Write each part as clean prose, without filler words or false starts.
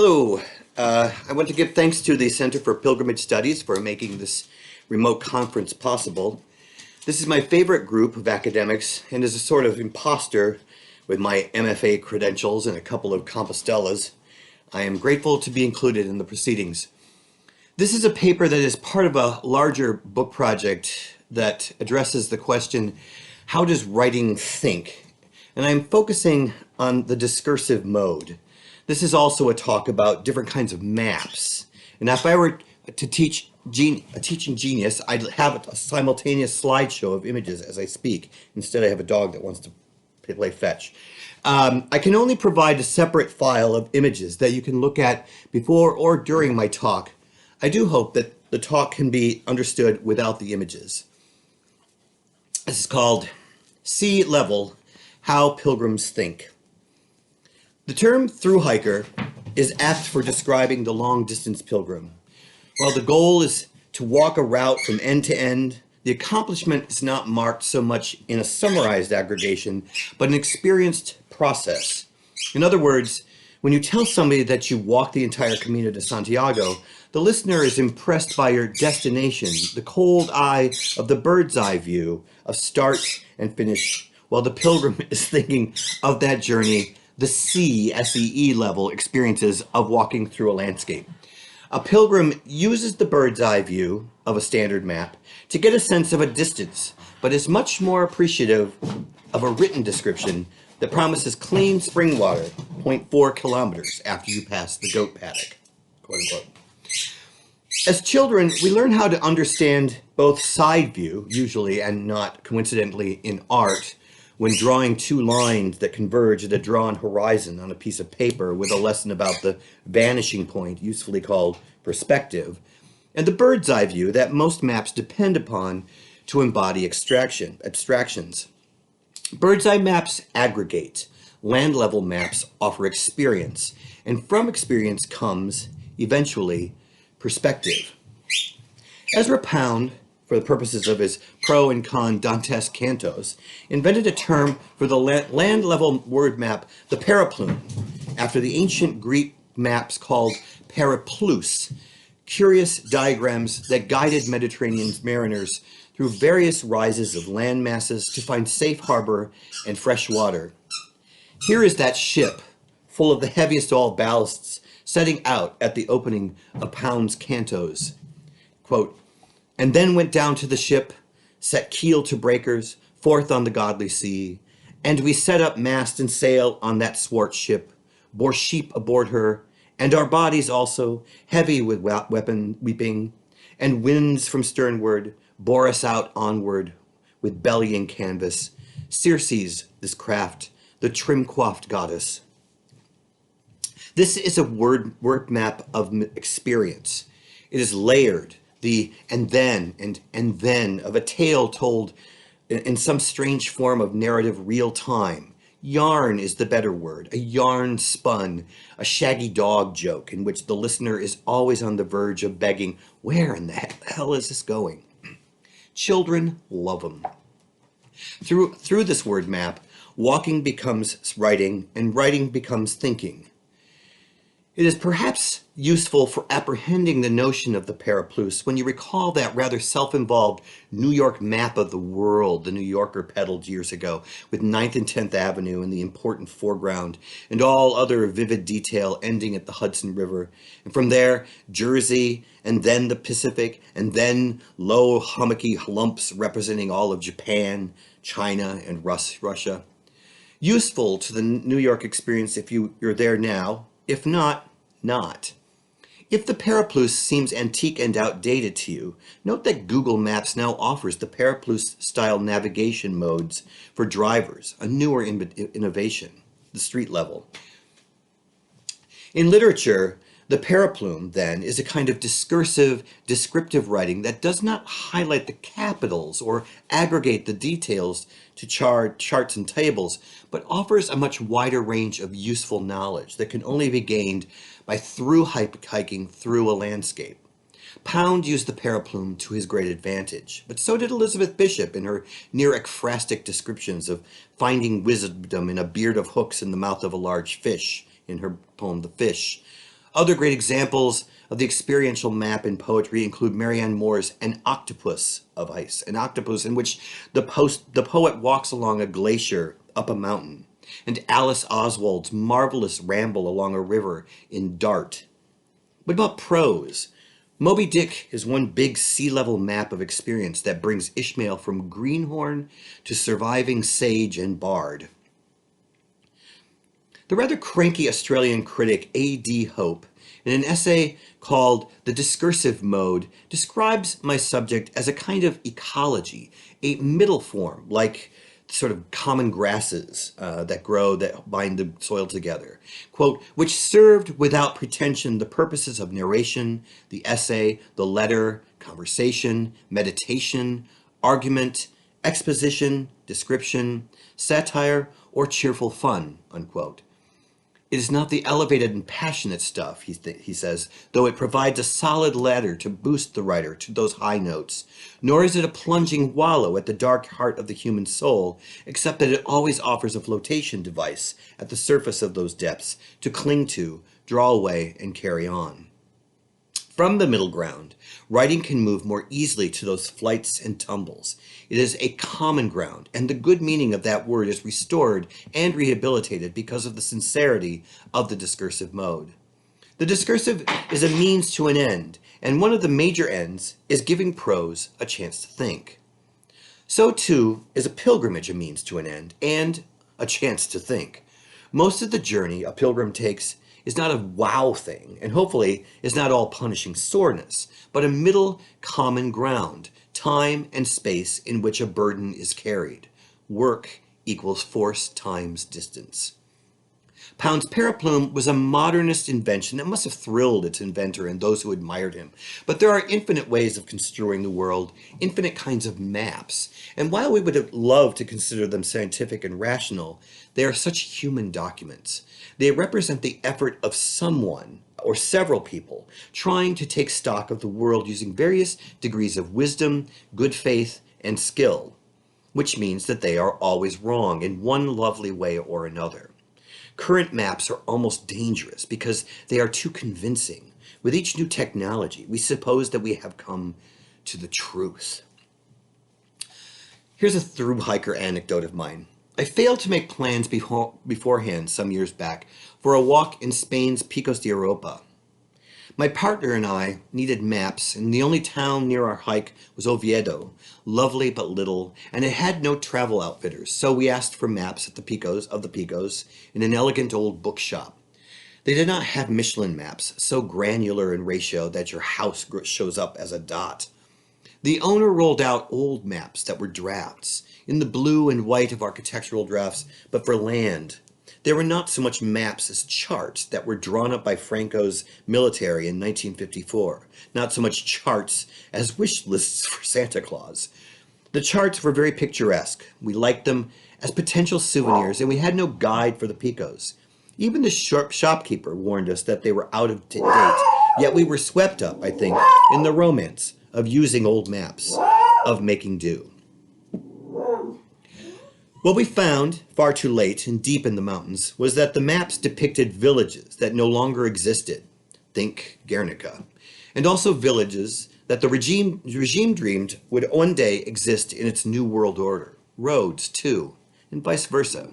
Hello. I want to give thanks to the Center for Pilgrimage Studies for making this remote conference possible. This is my favorite group of academics, and as a sort of imposter with my MFA credentials and a couple of Compostellas, I am grateful to be included in the proceedings. This is a paper that is part of a larger book project that addresses the question, how does writing think? And I'm focusing on the discursive mode. This is also a talk about different kinds of maps. And if I were to teach a teaching genius, I'd have a simultaneous slideshow of images as I speak. Instead, I have a dog that wants to play fetch. I can only provide a separate file of images that you can look at before or during my talk. I do hope that the talk can be understood without the images. This is called Sea Level, How Pilgrims Think. The term through hiker is apt for describing the long distance pilgrim. While the goal is to walk a route from end to end, the accomplishment is not marked so much in a summarized aggregation, but an experienced process. In other words, when you tell somebody that you walked the entire Camino de Santiago, the listener is impressed by your destination, the cold eye of the bird's eye view of start and finish, while the pilgrim is thinking of that journey, the sea, S-E-E level experiences of walking through a landscape. A pilgrim uses the bird's eye view of a standard map to get a sense of a distance, but is much more appreciative of a written description that promises clean spring water, 0.4 kilometers after you pass the goat paddock, quote unquote. As children, we learn how to understand both side view, usually and not coincidentally in art, when drawing two lines that converge at a drawn horizon on a piece of paper with a lesson about the vanishing point, usefully called perspective, and the bird's eye view that most maps depend upon to embody abstractions. Bird's eye maps aggregate. Land level maps offer experience, and from experience comes, eventually, perspective. Ezra Pound, for the purposes of his pro and con Dantesque cantos, invented a term for the land-level word map, the periplum, after the ancient Greek maps called periplus, curious diagrams that guided Mediterranean mariners through various rises of land masses to find safe harbor and fresh water. Here is that ship, full of the heaviest of all ballasts, setting out at the opening of Pound's cantos. Quote, and then went down to the ship, set keel to breakers, forth on the godly sea. And we set up mast and sail on that swart ship, bore sheep aboard her, and our bodies also, heavy with weapon weeping, and winds from sternward bore us out onward with bellying canvas. Circe's, this craft, the trim-coiffed goddess. This is a word map of experience. It is layered. The and then of a tale told in some strange form of narrative real time. Yarn is the better word, a yarn spun, a shaggy dog joke in which the listener is always on the verge of begging, where in the hell is this going? Children love them. Through this word map, walking becomes writing and writing becomes thinking. It is perhaps useful for apprehending the notion of the periplus when you recall that rather self-involved New York map of the world the New Yorker peddled years ago, with 9th and 10th Avenue in the important foreground and all other vivid detail ending at the Hudson River. And from there, Jersey, and then the Pacific, and then low hummocky lumps representing all of Japan, China, and Russia. Useful to the New York experience if you're there now. If not. If the periplus seems antique and outdated to you, note that Google Maps now offers the periplus-style navigation modes for drivers, a newer innovation, the street level. In literature, the periplum, then, is a kind of discursive, descriptive writing that does not highlight the capitals or aggregate the details to charts and tables, but offers a much wider range of useful knowledge that can only be gained by hiking through a landscape. Pound used the periplum to his great advantage, but so did Elizabeth Bishop in her near ekphrastic descriptions of finding wisdom in a beard of hooks in the mouth of a large fish, in her poem The Fish, Other great examples of the experiential map in poetry include Marianne Moore's An Octopus of Ice, an octopus in which the poet walks along a glacier up a mountain, and Alice Oswald's marvelous ramble along a river in Dart. What about prose? Moby Dick is one big sea-level map of experience that brings Ishmael from greenhorn to surviving sage and bard. The rather cranky Australian critic A.D. Hope, in an essay called The Discursive Mode, describes my subject as a kind of ecology, a middle form, like sort of common grasses that bind the soil together. Quote, which served without pretension the purposes of narration, the essay, the letter, conversation, meditation, argument, exposition, description, satire, or cheerful fun, unquote. It is not the elevated and passionate stuff, he says, though it provides a solid ladder to boost the writer to those high notes, nor is it a plunging wallow at the dark heart of the human soul, except that it always offers a flotation device at the surface of those depths to cling to, draw away, and carry on. From the middle ground, writing can move more easily to those flights and tumbles. It is a common ground, and the good meaning of that word is restored and rehabilitated because of the sincerity of the discursive mode. The discursive is a means to an end, and one of the major ends is giving prose a chance to think. So too is a pilgrimage a means to an end and a chance to think. Most of the journey a pilgrim takes is not a wow thing, and hopefully is not all punishing soreness, but a middle common ground, time and space in which a burden is carried. Work equals force times distance. Pound's periplum was a modernist invention that must have thrilled its inventor and those who admired him. But there are infinite ways of construing the world, infinite kinds of maps. And while we would have loved to consider them scientific and rational, they are such human documents. They represent the effort of someone or several people trying to take stock of the world using various degrees of wisdom, good faith, and skill, which means that they are always wrong in one lovely way or another. Current maps are almost dangerous because they are too convincing. With each new technology, we suppose that we have come to the truth. Here's a through hiker anecdote of mine. I failed to make plans beforehand some years back for a walk in Spain's Picos de Europa. My partner and I needed maps, and the only town near our hike was Oviedo, lovely but little, and it had no travel outfitters, so we asked for maps at the Picos in an elegant old bookshop. They did not have Michelin maps, so granular in ratio that your house shows up as a dot. The owner rolled out old maps that were drafts, in the blue and white of architectural drafts, but for land. There were not so much maps as charts that were drawn up by Franco's military in 1954, not so much charts as wish lists for Santa Claus. The charts were very picturesque. We liked them as potential souvenirs, and we had no guide for the Picos. Even the shopkeeper warned us that they were out of date, yet we were swept up, I think, in the romance of using old maps, of making do. What we found, far too late and deep in the mountains, was that the maps depicted villages that no longer existed, think Guernica, and also villages that the regime dreamed would one day exist in its new world order, roads too, and vice versa.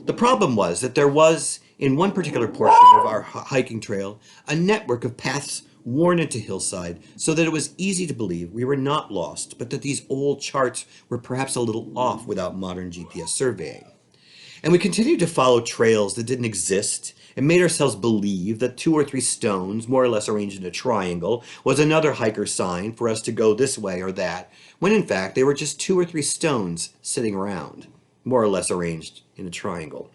The problem was that there was, in one particular portion of our hiking trail, a network of paths worn into hillside so that it was easy to believe we were not lost, but that these old charts were perhaps a little off without modern GPS surveying. And we continued to follow trails that didn't exist and made ourselves believe that 2 or 3 stones, more or less arranged in a triangle, was another hiker's sign for us to go this way or that, when in fact they were just 2 or 3 stones sitting around, more or less arranged in a triangle.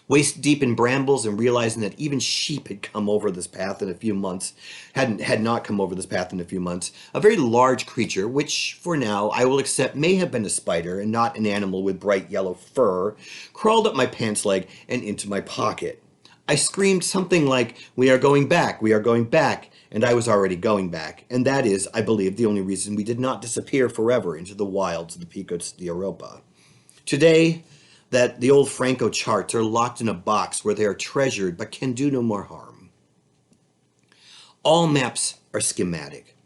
Waist deep in brambles and realizing that even sheep had come over this path in a few months, had not come over this path in a few months, a very large creature, which for now I will accept may have been a spider and not an animal with bright yellow fur, crawled up my pants leg and into my pocket. I screamed something like, "We are going back, we are going back," and I was already going back, and that is, I believe, the only reason we did not disappear forever into the wilds of the Picos de Europa. Today, that the old Franco charts are locked in a box where they are treasured but can do no more harm. All maps are schematic.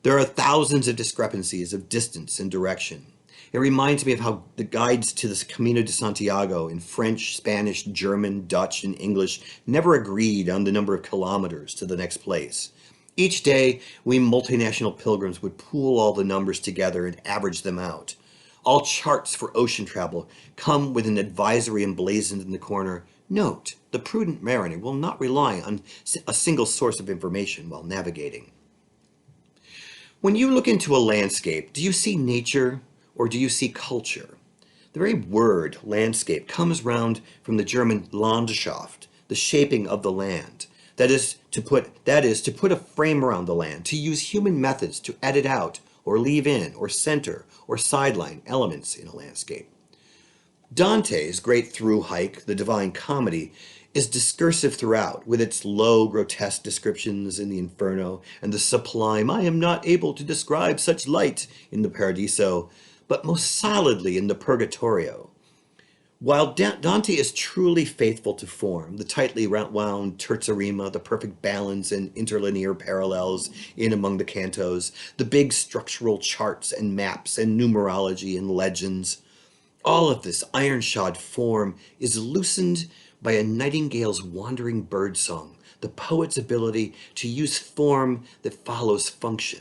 There are thousands of discrepancies of distance and direction. It reminds me of how the guides to this Camino de Santiago in French, Spanish, German, Dutch, and English never agreed on the number of kilometers to the next place. Each day, we multinational pilgrims would pool all the numbers together and average them out. All charts for ocean travel come with an advisory emblazoned in the corner. Note, the prudent mariner will not rely on a single source of information while navigating. When you look into a landscape, do you see nature or do you see culture? The very word landscape comes round from the German Landschaft, the shaping of the land. That is to put a frame around the land, to use human methods to edit out or leave in or center or sideline elements in a landscape. Dante's great through hike, the Divine Comedy, is discursive throughout, with its low, grotesque descriptions in the Inferno and the sublime, I am not able to describe such light in the Paradiso, but most solidly in the Purgatorio. While Dante is truly faithful to form, the tightly wound terza rima, the perfect balance and interlinear parallels in among the cantos, the big structural charts and maps and numerology and legends, all of this iron-shod form is loosened by a nightingale's wandering birdsong, the poet's ability to use form that follows function.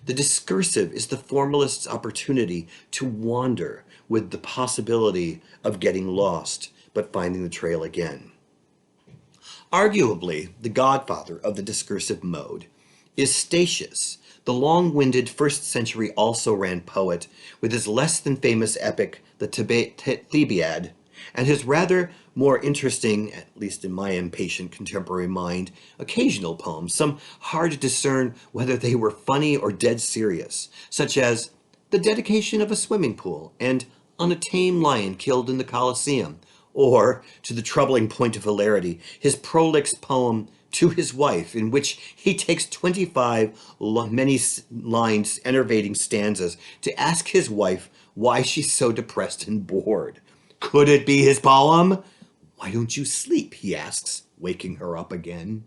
The discursive is the formalist's opportunity to wander with the possibility of getting lost, but finding the trail again. Arguably, the godfather of the discursive mode is Statius, the long-winded first-century also-ran poet with his less-than-famous epic, the Thebaid, and his rather more interesting, at least in my impatient contemporary mind, occasional poems, some hard to discern whether they were funny or dead serious, such as The Dedication of a Swimming Pool and On a Tame Lion Killed in the Colosseum, or, to the troubling point of hilarity, his prolix poem To His Wife, in which he takes 25 many lines enervating stanzas to ask his wife why she's so depressed and bored. Could it be his poem? Why don't you sleep, he asks, waking her up again.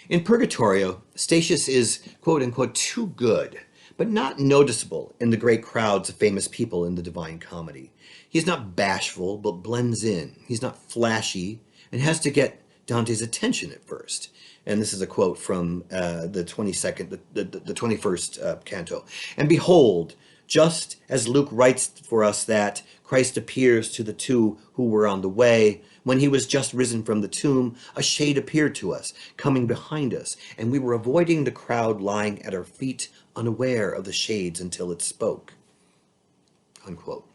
In Purgatorio, Statius is, quote-unquote, too good, but not noticeable in the great crowds of famous people in the Divine Comedy. He's not bashful, but blends in. He's not flashy, and has to get Dante's attention at first. And this is a quote from the 21st canto. And behold, just as Luke writes for us that Christ appears to the two who were on the way, when he was just risen from the tomb, a shade appeared to us, coming behind us, and we were avoiding the crowd lying at our feet, unaware of the shades until it spoke. Unquote.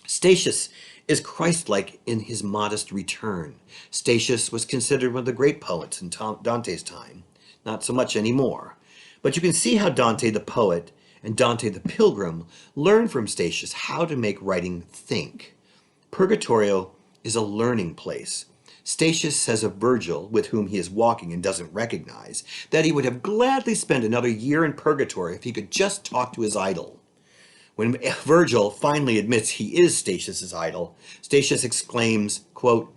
Statius is Christ-like in his modest return. Statius was considered one of the great poets in Dante's time. Not so much anymore. But you can see how Dante the poet and Dante the pilgrim learn from Statius how to make writing think. Purgatorio is a learning place. Statius says of Virgil, with whom he is walking and doesn't recognize, that he would have gladly spent another year in purgatory if he could just talk to his idol. When Virgil finally admits he is Statius's idol, Statius exclaims, quote,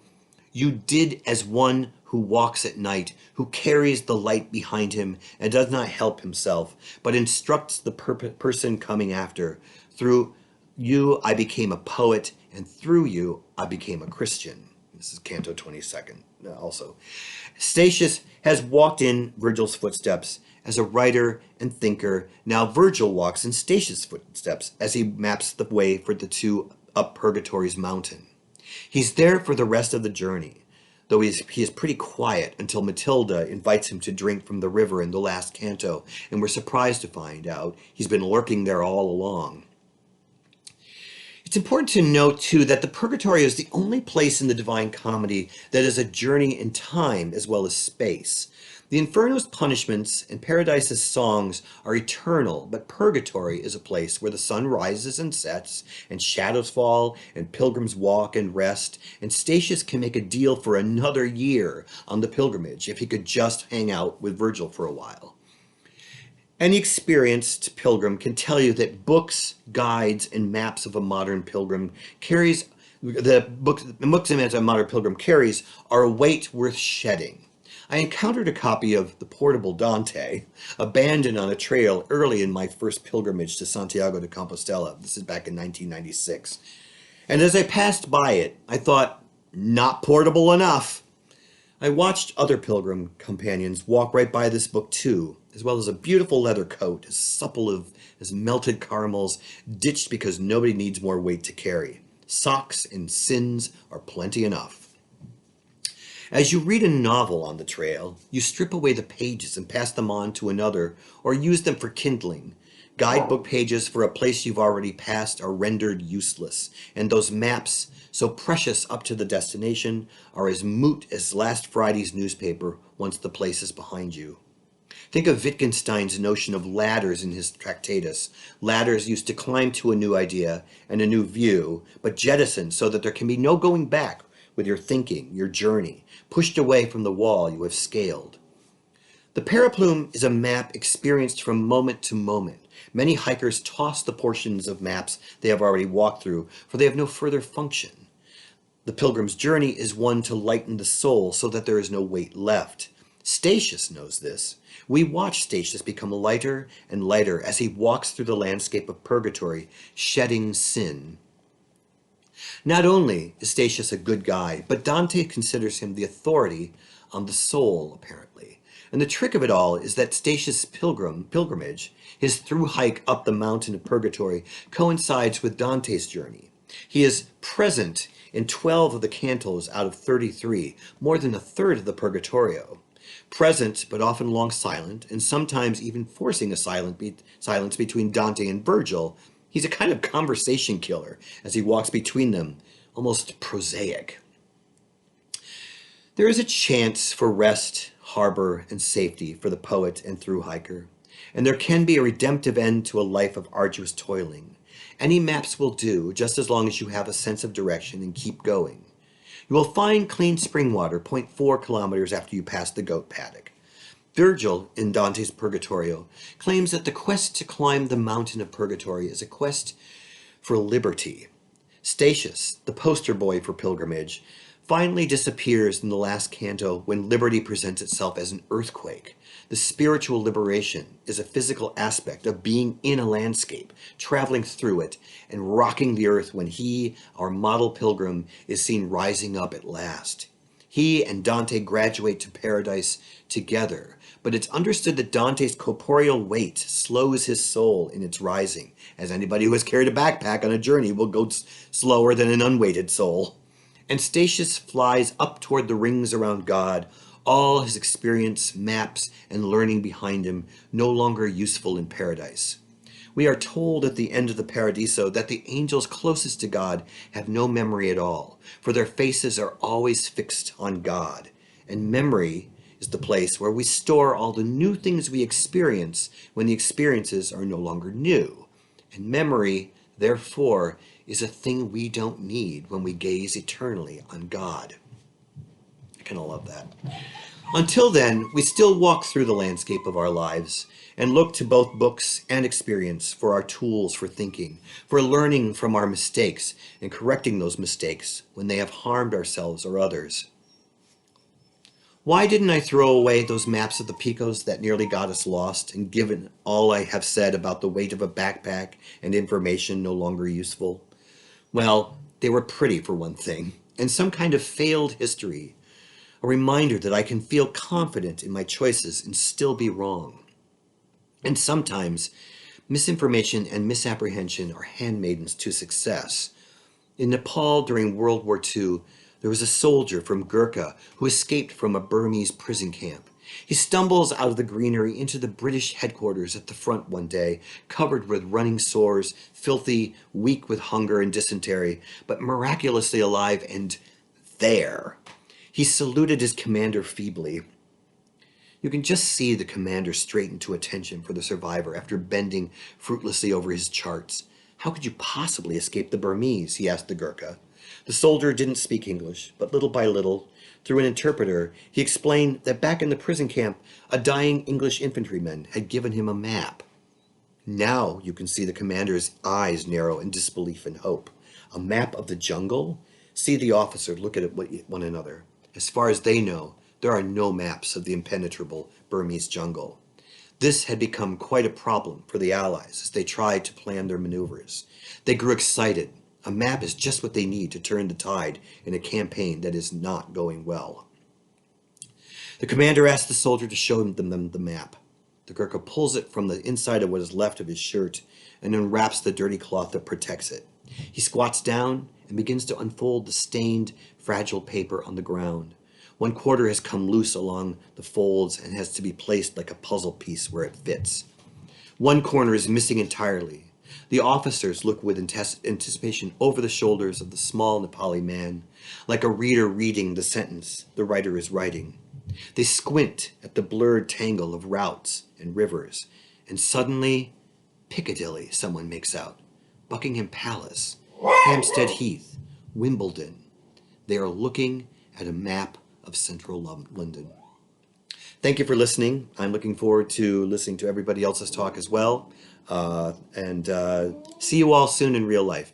"You did as one who walks at night, who carries the light behind him and does not help himself, but instructs the person coming after. Through you I became a poet, and through you I became a Christian." This is Canto 22nd also. Statius has walked in Virgil's footsteps as a writer and thinker. Now Virgil walks in Statius' footsteps as he maps the way for the two up Purgatory's mountain. He's there for the rest of the journey, though he is pretty quiet until Matilda invites him to drink from the river in the last canto, and we're surprised to find out he's been lurking there all along. It's important to note, too, that the Purgatorio is the only place in the Divine Comedy that is a journey in time as well as space. The Inferno's punishments and Paradise's songs are eternal, but Purgatory is a place where the sun rises and sets, and shadows fall, and pilgrims walk and rest, and Statius can make a deal for another year on the pilgrimage if he could just hang out with Virgil for a while. Any experienced pilgrim can tell you that books, guides, and maps of a modern pilgrim are a weight worth shedding. I encountered a copy of the portable Dante, abandoned on a trail early in my first pilgrimage to Santiago de Compostela. This is back in 1996. And as I passed by it, I thought, not portable enough. I watched other pilgrim companions walk right by this book too, as well as a beautiful leather coat, as supple as melted caramels, ditched because nobody needs more weight to carry. Socks and sins are plenty enough. As you read a novel on the trail, you strip away the pages and pass them on to another or use them for kindling. Guidebook pages for a place you've already passed are rendered useless, and those maps, so precious up to the destination, are as moot as last Friday's newspaper once the place is behind you. Think of Wittgenstein's notion of ladders in his Tractatus. Ladders used to climb to a new idea and a new view, but jettisoned so that there can be no going back with your thinking, your journey, pushed away from the wall you have scaled. The periplum is a map experienced from moment to moment. Many hikers toss the portions of maps they have already walked through, for they have no further function. The pilgrim's journey is one to lighten the soul so that there is no weight left. Statius knows this. We watch Statius become lighter and lighter as he walks through the landscape of purgatory, shedding sin. Not only is Statius a good guy, but Dante considers him the authority on the soul, apparently. And the trick of it all is that Statius' pilgrimage, his through hike up the mountain of purgatory, coincides with Dante's journey. He is present in 12 of the cantos out of 33, more than a third of the Purgatorio. Present, but often long silent, and sometimes even forcing a silence between Dante and Virgil, he's a kind of conversation killer as he walks between them, almost prosaic. There is a chance for rest, harbor, and safety for the poet and through hiker, and there can be a redemptive end to a life of arduous toiling. Any maps will do, just as long as you have a sense of direction and keep going. You will find clean spring water 0.4 kilometers after you pass the goat paddock. Virgil, in Dante's Purgatorio, claims that the quest to climb the mountain of purgatory is a quest for liberty. Statius, the poster boy for pilgrimage, finally disappears in the last canto when liberty presents itself as an earthquake. The spiritual liberation is a physical aspect of being in a landscape, traveling through it, and rocking the earth when he, our model pilgrim, is seen rising up at last. He and Dante graduate to paradise together, but it's understood that Dante's corporeal weight slows his soul in its rising, as anybody who has carried a backpack on a journey will go slower than an unweighted soul. And Statius flies up toward the rings around God, all his experience, maps, and learning behind him, no longer useful in paradise. We are told at the end of the Paradiso that the angels closest to God have no memory at all, for their faces are always fixed on God. And memory is the place where we store all the new things we experience when the experiences are no longer new. And memory, therefore, is a thing we don't need when we gaze eternally on God. I kind of love that. Until then, we still walk through the landscape of our lives and look to both books and experience for our tools for thinking, for learning from our mistakes and correcting those mistakes when they have harmed ourselves or others. Why didn't I throw away those maps of the Picos that nearly got us lost, and given all I have said about the weight of a backpack and information no longer useful? Well, they were pretty for one thing, and some kind of failed history, a reminder that I can feel confident in my choices and still be wrong. And sometimes, misinformation and misapprehension are handmaidens to success. In Nepal during World War II, there was a soldier from Gurkha who escaped from a Burmese prison camp. He stumbles out of the greenery into the British headquarters at the front one day, covered with running sores, filthy, weak with hunger and dysentery, but miraculously alive and there. He saluted his commander feebly. You can just see the commander straighten to attention for the survivor after bending fruitlessly over his charts. How could you possibly escape the Burmese? He asked the Gurkha. The soldier didn't speak English, but little by little, through an interpreter, he explained that back in the prison camp, a dying English infantryman had given him a map. Now you can see the commander's eyes narrow in disbelief and hope. A map of the jungle? See the officer look at one another. As far as they know, There are no maps of the impenetrable Burmese jungle. This had become quite a problem for the Allies as they tried to plan their maneuvers. They grew excited. A map is just what they need to turn the tide in a campaign that is not going well. The commander asked the soldier to show them the map. The Gurkha pulls it from the inside of what is left of his shirt and unwraps the dirty cloth that protects it. He squats down and begins to unfold the stained, fragile paper on the ground. One quarter has come loose along the folds and has to be placed like a puzzle piece where it fits. One corner is missing entirely. The officers look with anticipation over the shoulders of the small Nepali man, like a reader reading the sentence the writer is writing. They squint at the blurred tangle of routes and rivers, and suddenly, Piccadilly, someone makes out. Buckingham Palace, Hampstead Heath, Wimbledon. They are looking at a map of central London. Thank you for listening. I'm looking forward to listening to everybody else's talk as well. And see you all soon in real life.